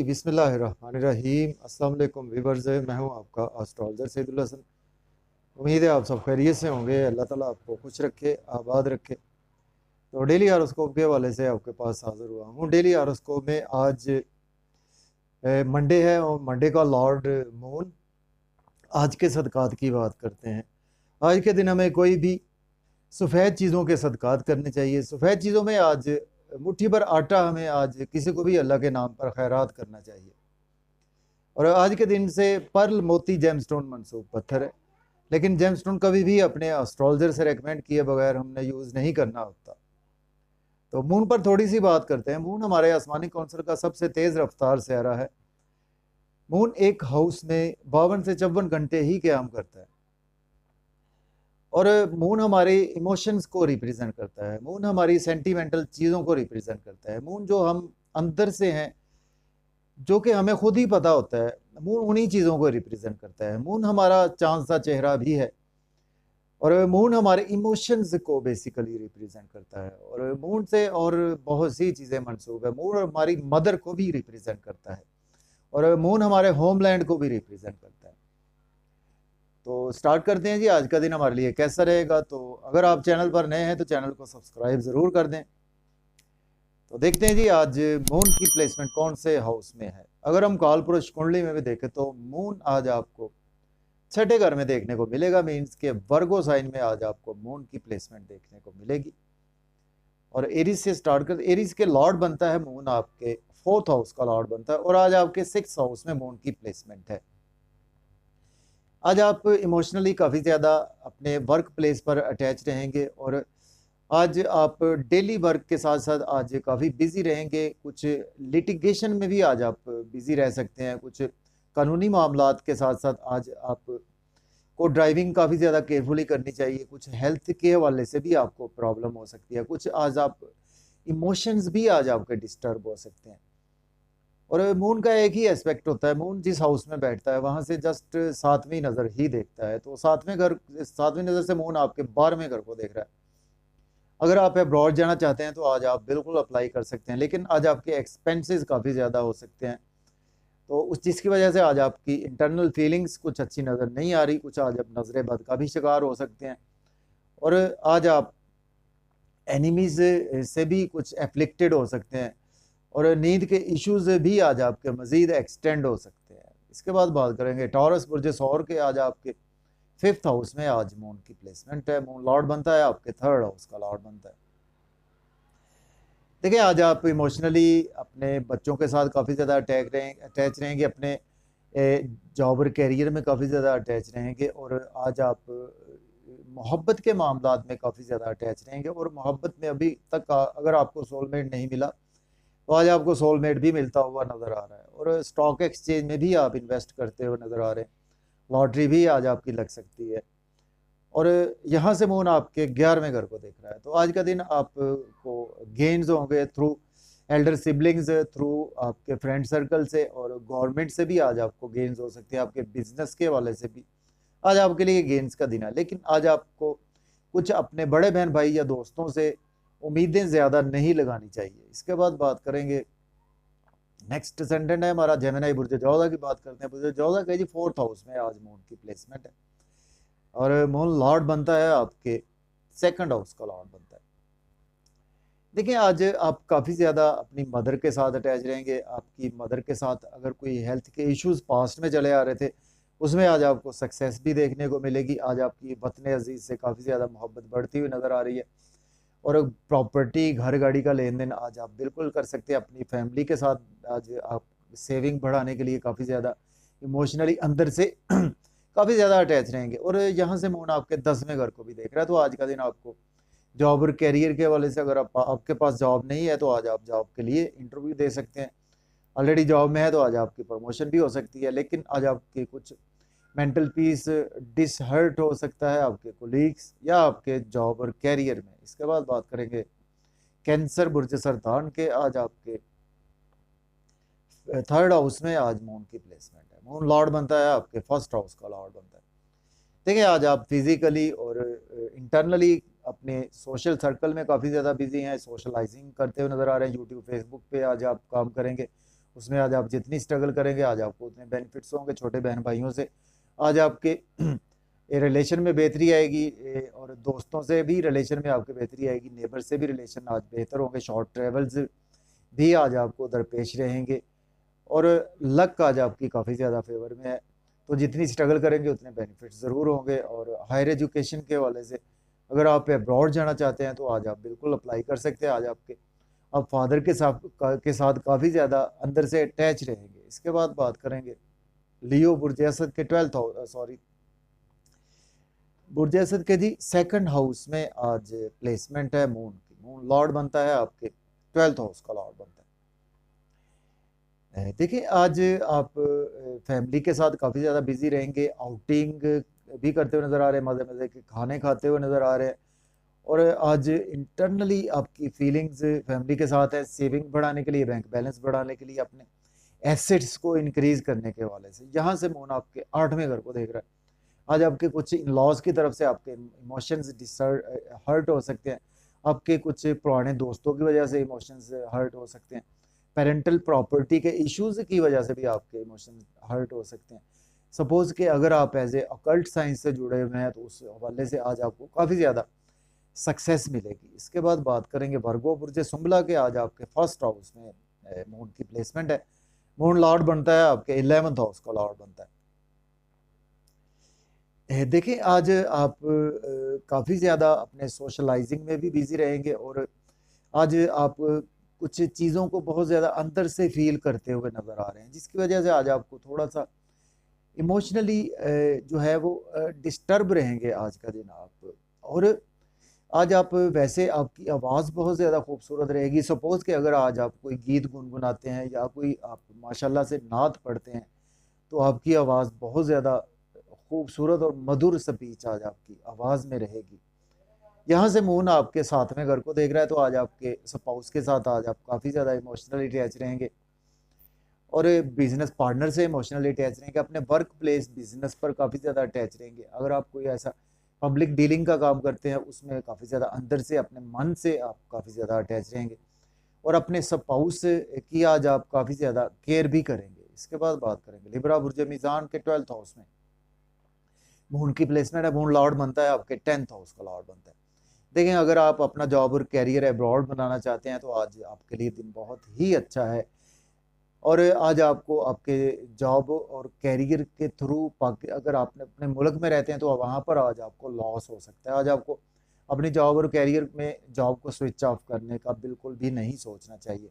बिस्मिल्लाहिर्रहमानिर्रहीम। अस्सलाम वालेकुम व्यूअर्स, मैं हूं आपका एस्ट्रोलॉजर सैदुल हसन। उम्मीद है आप सब खैरियत से होंगे। अल्लाह ताला आपको खुश रखे, आबाद रखे। तो डेली हॉरोस्कोप के हवाले से आपके पास हाजिर हुआ हूं। डेली हॉरोस्कोप में आज मंडे है और मंडे का लॉर्ड मून। आज के सदकात की बात करते हैं। आज के दिन हमें कोई भी सफ़ेद चीज़ों के सदकात करने चाहिए। सफ़ेद चीज़ों में आज मुट्ठी भर आटा हमें आज किसी को भी अल्लाह के नाम पर खैरात करना चाहिए। और आज के दिन से पर्ल मोती जेमस्टोन मनसूब पत्थर है, लेकिन जेमस्टोन कभी भी अपने एस्ट्रोलॉजर से रेकमेंड किए बगैर हमने यूज़ नहीं करना होता। तो मून पर थोड़ी सी बात करते हैं। मून हमारे आसमानी कौंसल का सबसे तेज़ रफ्तार सियारा है। मून एक हाउस में 52 से 54 घंटे ही क़याम करता है और मून हमारे इमोशंस को रिप्रेजेंट करता है। मून हमारी सेंटिमेंटल चीज़ों को रिप्रेजेंट करता है। मून जो हम अंदर से हैं, जो कि हमें खुद ही पता होता है, मून उन्हीं चीज़ों को रिप्रेजेंट करता है। मून हमारा चांद सा चेहरा भी है और मून हमारे इमोशंस को बेसिकली रिप्रेजेंट करता है। और मून से और बहुत सी चीज़ें मंसूब है। मून हमारी मदर को भी रिप्रेजेंट करता है और मून हमारे होमलैंड को भी रिप्रेजेंट करता है। तो स्टार्ट करते हैं जी, आज का दिन हमारे लिए कैसा रहेगा। तो अगर आप चैनल पर नए हैं तो चैनल को सब्सक्राइब ज़रूर कर दें। तो देखते हैं जी, आज मून की प्लेसमेंट कौन से हाउस में है। अगर हम काल पुरुष कुंडली में भी देखें तो मून आज आपको छठे घर में देखने को मिलेगा। मीन्स के वर्गो साइन में आज आपको मून की प्लेसमेंट देखने को मिलेगी। और एरीज से स्टार्ट कर, एरीज के लॉर्ड बनता है मून, आपके 4th हाउस का लॉर्ड बनता है और आज आपके 6th हाउस में मून की प्लेसमेंट है। आज आप इमोशनली काफ़ी ज़्यादा अपने वर्क प्लेस पर अटैच रहेंगे और आज आप डेली वर्क के साथ साथ आज काफ़ी बिजी रहेंगे। कुछ लिटिगेशन में भी आज आप बिजी रह सकते हैं। कुछ कानूनी मामलात के साथ साथ आज आप को ड्राइविंग काफ़ी ज़्यादा केयरफुली करनी चाहिए। कुछ हेल्थ के हवाले से भी आपको प्रॉब्लम हो सकती है। कुछ आज आप इमोशंस भी आज आपके डिस्टर्ब हो सकते हैं। और मून का एक ही एस्पेक्ट होता है, मून जिस हाउस में बैठता है वहाँ से जस्ट 7वीं नज़र ही देखता है। तो 7वीं नज़र से मून आपके 12वें घर को देख रहा है। अगर आप अब्रॉड जाना चाहते हैं तो आज आप बिल्कुल अप्लाई कर सकते हैं, लेकिन आज आपके एक्सपेंसेस काफ़ी ज़्यादा हो सकते हैं। तो उस चीज़ की वजह से आज आपकी इंटरनल फीलिंग्स कुछ अच्छी नज़र नहीं आ रही। कुछ आज आप नज़र बद का भी शिकार हो सकते हैं और आज आप एनिमीज़ से भी कुछ एफ्लिक्टेड हो सकते हैं और नींद के इश्यूज़ भी आज आपके मज़ीद एक्सटेंड हो सकते हैं। इसके बाद बात करेंगे टॉरस बुर्ज सौर के। आज आपके 5th हाउस में आज मून की प्लेसमेंट है। मून लॉर्ड बनता है, आपके 3rd हाउस का लॉर्ड बनता है। देखिए, आज आप इमोशनली अपने बच्चों के साथ काफ़ी ज़्यादा अटैच रहेंगे। अपने जॉब और करियर में काफ़ी ज़्यादा अटैच रहेंगे और आज आप मोहब्बत के मामलात में काफ़ी ज़्यादा अटैच रहेंगे। और मोहब्बत में अभी तक अगर आपको सोलमेट नहीं मिला तो आज आपको सोलमेट भी मिलता हुआ नज़र आ रहा है। और स्टॉक एक्सचेंज में भी आप इन्वेस्ट करते हुए नज़र आ रहे हैं। लॉटरी भी आज आपकी लग सकती है और यहाँ से मून आपके 11वें घर को देख रहा है। तो आज का दिन आपको गेन्स होंगे थ्रू एल्डर सिबलिंग्स, थ्रू आपके फ्रेंड सर्कल से और गवर्नमेंट से भी आज आपको गेन्स हो सकते हैं। आपके बिजनेस के हवाले से भी आज आपके लिए गेन्स का दिन है। लेकिन आज आपको कुछ अपने बड़े बहन भाई या दोस्तों से उम्मीदें ज़्यादा नहीं लगानी चाहिए। इसके बाद बात करेंगे, नेक्स्ट सेंटेंट है हमारा जेमिनी बुर्ज जोधा की बात करते हैं। बुर्ज जोधा का जी 4th हाउस में आज मून की प्लेसमेंट है और मून लॉर्ड बनता है आपके 2nd हाउस का लॉर्ड बनता है। देखिए, आज आप काफ़ी ज़्यादा अपनी मदर के साथ अटैच रहेंगे। आपकी मदर के साथ अगर कोई हेल्थ के इश्यूज़ पास्ट में चले आ रहे थे, उसमें आज आपको सक्सेस भी देखने को मिलेगी। आज आपकी वतन अजीज़ से काफ़ी ज़्यादा मोहब्बत बढ़ती हुई नज़र आ रही है और प्रॉपर्टी, घर गाड़ी का लेन देन आज आप बिल्कुल कर सकते हैं। अपनी फैमिली के साथ आज आप सेविंग बढ़ाने के लिए काफ़ी ज़्यादा इमोशनली अंदर से काफ़ी ज़्यादा अटैच रहेंगे। और यहाँ से मून आपके 10वें घर को भी देख रहा है। तो आज का दिन आपको जॉब और करियर के हवाले से, अगर आपके पास जॉब नहीं है तो आज आप जॉब के लिए इंटरव्यू दे सकते हैं। ऑलरेडी जॉब में है तो आज आपकी प्रमोशन भी हो सकती है। लेकिन आज आपकी कुछ मेंटल पीस डिसहर्ट हो सकता है आपके कोलीग्स या आपके जॉब और कैरियर में। इसके बाद बात करेंगे कैंसर बुर्ज सरतान के। आज आपके 3rd हाउस में आज मून की प्लेसमेंट है। मून लॉर्ड बनता है आपके 1st हाउस का लॉर्ड बनता है। देखिए, आज आप फिजिकली और इंटरनली अपने सोशल सर्कल में काफ़ी ज़्यादा बिजी हैं, सोशलाइजिंग करते हुए नज़र आ रहे हैं। यूट्यूब फेसबुक पे आज आप काम करेंगे उसमें आज आप जितनी स्ट्रगल करेंगे आज आपको उतने बेनिफिट्स होंगे। छोटे बहन भाइयों से आज आपके रिलेशन में बेहतरी आएगी, और दोस्तों से भी रिलेशन में आपके बेहतरी आएगी, नेबर से भी रिलेशन आज बेहतर होंगे, शॉर्ट ट्रेवल्स भी आज आपको दरपेश रहेंगे, और लक आज आपकी काफ़ी ज़्यादा फेवर में है। तो जितनी स्ट्रगल करेंगे उतने बेनिफिट्स ज़रूर होंगे। और हायर एजुकेशन के हवाले से अगर आप अब्रॉड जाना चाहते हैं तो आज आप बिल्कुल अप्लाई कर सकते हैं। आज आपके आप फादर के साथ काफ़ी ज़्यादा अंदर से अटैच रहेंगे। इसके बाद बात करेंगे लियो बुर्ज असद के बुर्ज असद के जी सेकंड हाउस में आज प्लेसमेंट है मून की। मून लॉर्ड बनता है आपके 12th हाउस का लॉर्ड बनता है। देखिए आज आप फैमिली के साथ काफ़ी ज़्यादा बिजी रहेंगे, आउटिंग भी करते हुए नज़र आ रहे हैं, मज़े मज़े के खाने खाते हुए नज़र आ रहे हैं, और आज इंटरनली आपकी फीलिंग्स फैमिली के साथ है, सेविंग बढ़ाने के लिए, बैंक बैलेंस बढ़ाने के लिए, अपने एसेट्स को इंक्रीज करने के हवाले से। यहाँ से मून आपके 8वें घर को देख रहा है। आज आपके कुछ इन लॉज की तरफ से आपके इमोशंस हर्ट हो सकते हैं, आपके कुछ पुराने दोस्तों की वजह से इमोशंस हर्ट हो सकते हैं, पेरेंटल प्रॉपर्टी के इश्यूज की वजह से भी आपके इमोशंस हर्ट हो सकते हैं। सपोज कि अगर आप एज ए अकल्ट साइंस से जुड़े हुए हैं तो उस हवाले से आज आपको काफ़ी ज़्यादा सक्सेस मिलेगी। इसके बाद बात करेंगे वर्गो बुर्ज सुंबला के। आज आपके फर्स्ट हाउस में मून की प्लेसमेंट है। मून लॉर्ड बनता है आपके 11th हाउस का लॉर्ड बनता है। देखिए आज आप काफ़ी ज़्यादा अपने सोशलाइजिंग में भी बिजी रहेंगे, और आज आप कुछ चीज़ों को बहुत ज़्यादा अंदर से फील करते हुए नज़र आ रहे हैं, जिसकी वजह से आज आपको थोड़ा सा इमोशनली जो है वो डिस्टर्ब रहेंगे आज का दिन आप। और आज आप वैसे आपकी आवाज़ बहुत ज़्यादा खूबसूरत रहेगी। सपोज़ कि अगर आज आप कोई गीत गुनगुनाते हैं या कोई आप माशाल्लाह से नात पढ़ते हैं तो आपकी आवाज़ बहुत ज़्यादा खूबसूरत और मधुर स्पीच आज आपकी आवाज़ में रहेगी। यहाँ से मून आपके 7वें घर को देख रहा है, तो आज आपके स्पाउस के साथ आज आप काफ़ी ज़्यादा इमोशनली अटैच रहेंगे, और बिजनेस पार्टनर से इमोशनली अटैच रहेंगे, अपने वर्क प्लेस बिजनेस पर काफ़ी ज़्यादा अटैच रहेंगे। अगर आप कोई ऐसा पब्लिक डीलिंग का काम करते हैं उसमें काफ़ी ज़्यादा अंदर से अपने मन से आप काफ़ी ज़्यादा अटैच रहेंगे, और अपने स्पाउस की आज आप काफ़ी ज़्यादा केयर भी करेंगे। इसके बाद बात करेंगे लिब्रा बुर्ज मीज़ान के 12th हाउस में मून की प्लेसमेंट है। मून लॉर्ड बनता है आपके 10th हाउस का लॉर्ड बनता है। देखें अगर आप अपना जॉब और कैरियर अब्रॉड बनाना चाहते हैं तो आज आपके लिए दिन बहुत ही अच्छा है, और आज आपको आपके जॉब और कैरियर के थ्रू अगर आपने अपने मुल्क में रहते हैं तो वहाँ पर आज आपको लॉस हो सकता है। आज आपको अपनी जॉब और कैरियर में जॉब को स्विच ऑफ करने का बिल्कुल भी नहीं सोचना चाहिए,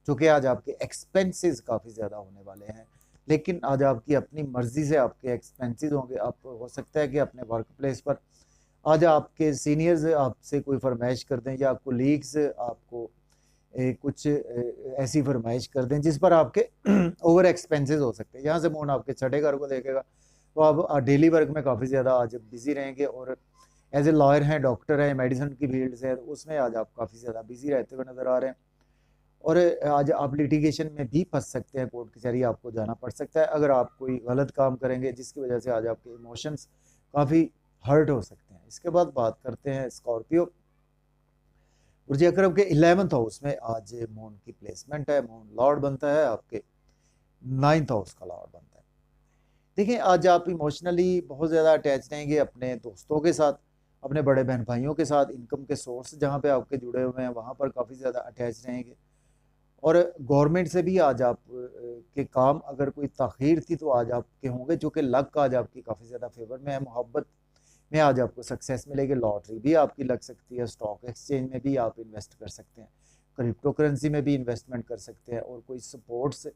क्योंकि आज आपके एक्सपेंसेस काफ़ी ज़्यादा होने वाले हैं। लेकिन आज आपकी अपनी मर्जी से आपके एक्सपेंसेस होंगे। आप हो सकता है कि अपने वर्क प्लेस पर आज आपके सीनियर्स आपसे कोई फरमाइश कर दें, या कोलीग्स आपको कुछ ऐसी फरमाइश कर दें जिस पर आपके ओवर एक्सपेंसेस हो सकते हैं। यहाँ से मून आपके 6ठे घर को देखेगा, तो आप डेली वर्क में काफ़ी ज़्यादा आज बिजी रहेंगे, और एज ए लॉयर हैं, डॉक्टर हैं, मेडिसिन की फील्ड से है, तो उसमें आज आप काफ़ी ज़्यादा बिजी रहते हुए नज़र आ रहे हैं। और आज आप लिटिगेशन में भी फंस सकते हैं, कोर्ट कचहरी आपको जाना पड़ सकता है अगर आप कोई गलत काम करेंगे, जिसकी वजह से आज आपके इमोशंस काफ़ी हर्ट हो सकते हैं। इसके बाद बात करते हैं स्कॉर्पियो बुर्ज अकरम के 11th हाउस में आज मून की प्लेसमेंट है। मून लॉर्ड बनता है आपके 9th हाउस का लॉर्ड बनता है। देखिए आज आप इमोशनली बहुत ज़्यादा अटैच रहेंगे अपने दोस्तों के साथ, अपने बड़े बहन भाइयों के साथ, इनकम के सोर्स जहाँ पे आपके जुड़े हुए हैं वहाँ पर काफ़ी ज़्यादा अटैच रहेंगे, और गवर्नमेंट से भी आज आप के काम अगर कोई ताख़ीर थी तो आज आपके होंगे, जो कि लक आज आपकी काफ़ी ज़्यादा फेवर में है। मोहब्बत में आज आपको सक्सेस मिलेगी, लॉटरी भी आपकी लग सकती है, स्टॉक एक्सचेंज में भी आप इन्वेस्ट कर सकते हैं, क्रिप्टो करेंसी में भी इन्वेस्टमेंट कर सकते हैं, और कोई स्पोर्ट्स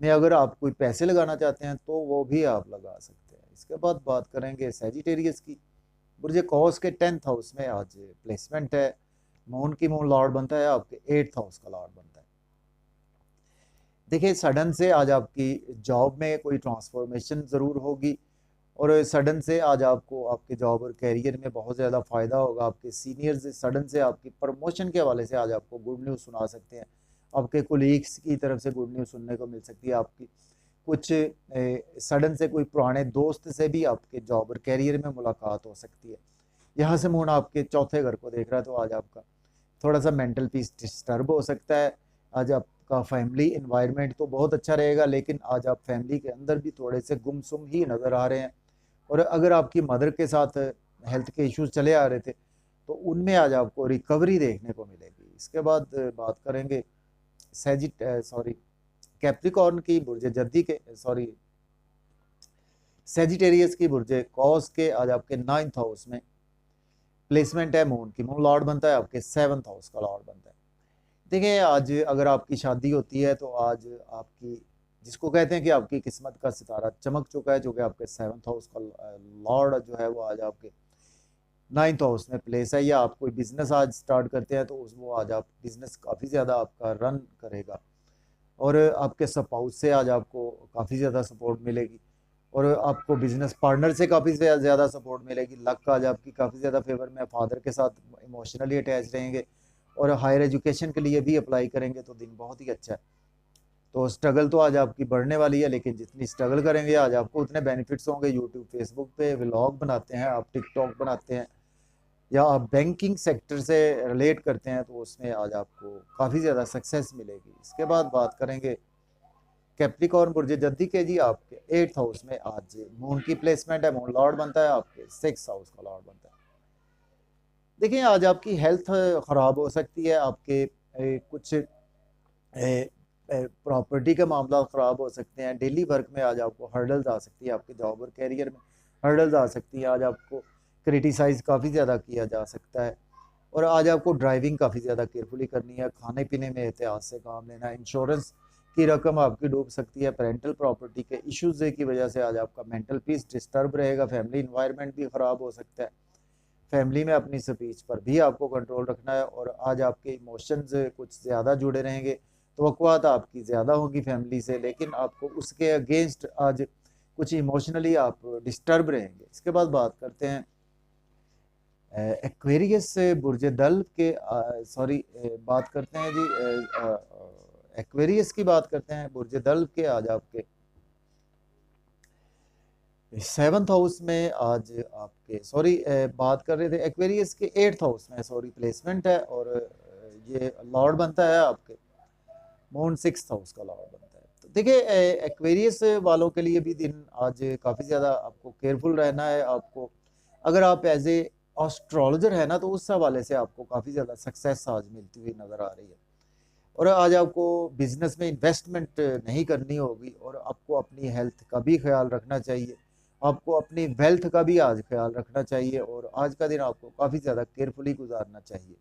में अगर आप कोई पैसे लगाना चाहते हैं तो वो भी आप लगा सकते हैं। इसके बाद बात करेंगे सैजिटेरियस की। बुर्ज कौस के 10th हाउस में आज प्लेसमेंट है। मून की मून लॉर्ड बनता है आपके 8th हाउस का लॉर्ड बनता है। देखिए सडन से आज आपकी जॉब में कोई ट्रांसफॉर्मेशन ज़रूर होगी, और सडन से आज आपको आपके जॉब और कैरियर में बहुत ज़्यादा फ़ायदा होगा। आपके सीनियर्स सडन से आपकी प्रमोशन के हवाले से आज आपको गुड न्यूज़ सुना सकते हैं, आपके कोलीग्स की तरफ से गुड न्यूज़ सुनने को मिल सकती है, आपकी कुछ सडन से कोई पुराने दोस्त से भी आपके जॉब और कैरियर में मुलाकात हो सकती है। यहाँ से मून आपके 4थे घर को देख रहा है, तो आज आपका थोड़ा सा मेंटल पीस डिस्टर्ब हो सकता है, आज आपका फैमिली इन्वायरमेंट तो बहुत अच्छा रहेगा, लेकिन आज आप फैमिली के अंदर भी थोड़े से गुमसुम ही नज़र आ रहे हैं। और अगर आपकी मदर के साथ हेल्थ के इश्यूज चले आ रहे थे, तो उनमें आज आपको रिकवरी देखने को मिलेगी। इसके बाद बात करेंगे कैप्रिकॉर्न की बुर्ज जद्दी के सेजिटेरियस की बुर्ज कॉस के आज आपके 9th हाउस में प्लेसमेंट है मून की। मून लॉर्ड बनता है आपके 7th हाउस का लॉर्ड बनता है। देखिए, आज अगर आपकी शादी होती है तो आज आपकी, जिसको कहते हैं कि आपकी किस्मत का सितारा चमक चुका है, जो कि आपके 7th हाउस का लॉर्ड जो है वो आज आपके 9th हाउस में प्लेस है। या आप कोई बिजनेस आज स्टार्ट करते हैं तो वो आज आप बिजनेस काफ़ी ज़्यादा आपका रन करेगा। और आपके स्पाउस से आज आपको काफ़ी ज़्यादा सपोर्ट मिलेगी, और आपको बिजनेस पार्टनर से काफ़ी ज़्यादा सपोर्ट मिलेगी। लक आज आपकी काफ़ी ज़्यादा फेवर में, फादर के साथ इमोशनली अटैच रहेंगे, और हायर एजुकेशन के लिए भी अप्लाई करेंगे तो दिन बहुत ही अच्छा है। तो स्ट्रगल तो आज आपकी बढ़ने वाली है, लेकिन जितनी स्ट्रगल करेंगे आज आपको उतने बेनिफिट्स होंगे। यूट्यूब फेसबुक पे व्लॉग बनाते हैं आप, टिकटॉक बनाते हैं, या आप बैंकिंग सेक्टर से रिलेट करते हैं, तो उसमें आज आपको काफ़ी ज़्यादा सक्सेस मिलेगी। इसके बाद बात करेंगे कैप्रिकॉर्न बुर्ज जद्दी के जी, आपके 8th हाउस में आज मून की प्लेसमेंट है। मून लॉर्ड बनता है आपके 6th हाउस का लॉर्ड बनता है। देखिए, आज आपकी हेल्थ ख़राब हो सकती है, आपके कुछ प्रॉपर्टी के मामला ख़राब हो सकते हैं, डेली वर्क में आज आपको हर्डल्स आ सकती है, आपके जॉब और कैरियर में हर्डल्स आ सकती है। आज आपको क्रिटिसाइज़ काफ़ी ज़्यादा किया जा सकता है, और आज आपको ड्राइविंग काफ़ी ज़्यादा केयरफुली करनी है। खाने पीने में एहतियात से काम लेना है। इंश्योरेंस की रकम आपकी डूब सकती है। पेरेंटल प्रॉपर्टी के इश्यूज़ की वजह से आज आपका मेंटल पीस डिस्टर्ब रहेगा। फैमिली इन्वायरमेंट भी ख़राब हो सकता है। फैमिली में अपनी स्पीच पर भी आपको कंट्रोल रखना है, और आज आपके इमोशंस कुछ ज़्यादा जुड़े रहेंगे। तवक्कुआत आपकी ज़्यादा होगी फैमिली से, लेकिन आपको उसके अगेंस्ट आज कुछ इमोशनली आप डिस्टर्ब रहेंगे। इसके बाद बात करते हैं एक्वेरियस बुर्ज दल के बात करते हैं जी, एक्वेरियस की बात करते हैं बुर्ज दल के। आज आपके 7th हाउस में आज आपके बात कर रहे थे एक्वेरियस के 8th हाउस में प्लेसमेंट है, और ये लॉर्ड बनता है आपके मून 6th हाउस का लॉर्ड बनता है। तो देखिए, एक्वेरियस वालों के लिए भी दिन आज काफ़ी ज़्यादा आपको केयरफुल रहना है। आपको अगर आप एज ए एस्ट्रोलॉजर है ना, तो उस हवाले से आपको काफ़ी ज़्यादा सक्सेस आज मिलती हुई नज़र आ रही है। और आज आपको बिजनेस में इन्वेस्टमेंट नहीं करनी होगी, और आपको अपनी हेल्थ का भी ख्याल रखना चाहिए। आपको अपनी वेल्थ का भी आज ख्याल रखना चाहिए, और आज का दिन आपको काफ़ी ज़्यादा केयरफुली गुजारना चाहिए,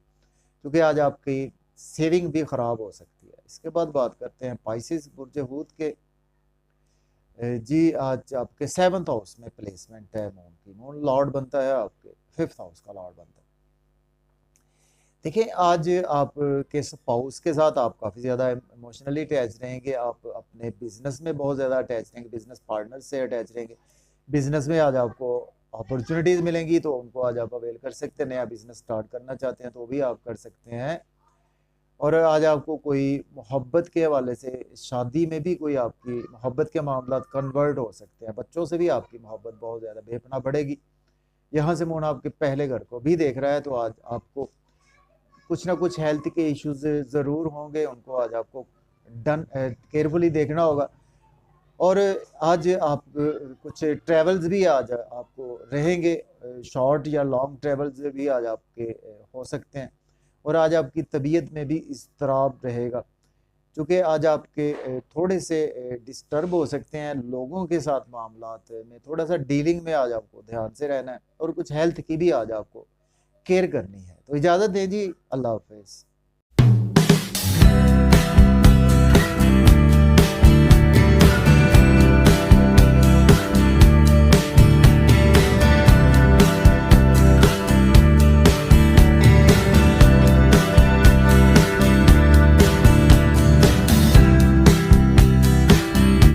क्योंकि आज आपकी सेविंग भी ख़राब हो सकती है। इसके बाद बात करते हैं पाइसिस बुर्ज हूत के जी। आज आपके 7th हाउस में प्लेसमेंट है मून की। मून लॉर्ड बनता है आपके 5th हाउस का लॉर्ड बनता है। देखिए, आज आपके स्पाउस के साथ आप काफ़ी ज़्यादा इमोशनली अटैच रहेंगे। आप अपने बिजनेस में बहुत ज़्यादा अटैच रहेंगे, बिजनेस पार्टनर से अटैच रहेंगे। बिजनेस में आज आपको अपॉर्चुनिटीज़ मिलेंगी, तो उनको आज आप अवेल कर सकते हैं। नया बिजनेस स्टार्ट करना चाहते हैं तो भी आप कर सकते हैं। और आज आपको कोई मोहब्बत के हवाले से, शादी में भी कोई आपकी मोहब्बत के मामला कन्वर्ट हो सकते हैं। बच्चों से भी आपकी मोहब्बत बहुत ज़्यादा बेपनाह बढ़ेगी। यहाँ से मून आपके पहले घर को भी देख रहा है, तो आज आपको कुछ ना कुछ हेल्थ के इश्यूज ज़रूर होंगे, उनको आज आपको केयरफुली देखना होगा। और आज आप कुछ ट्रेवल्स भी आज आपको रहेंगे, शॉर्ट या लॉन्ग ट्रेवल्स भी आज आपके हो सकते हैं। और आज आपकी तबीयत में भी इज़्तिराब रहेगा, क्योंकि आज आपके थोड़े से डिस्टर्ब हो सकते हैं। लोगों के साथ मामलात में थोड़ा सा डीलिंग में आज आपको ध्यान से रहना है, और कुछ हेल्थ की भी आज आपको केयर करनी है। तो इजाज़त दें जी, अल्लाह हाफ़िज़।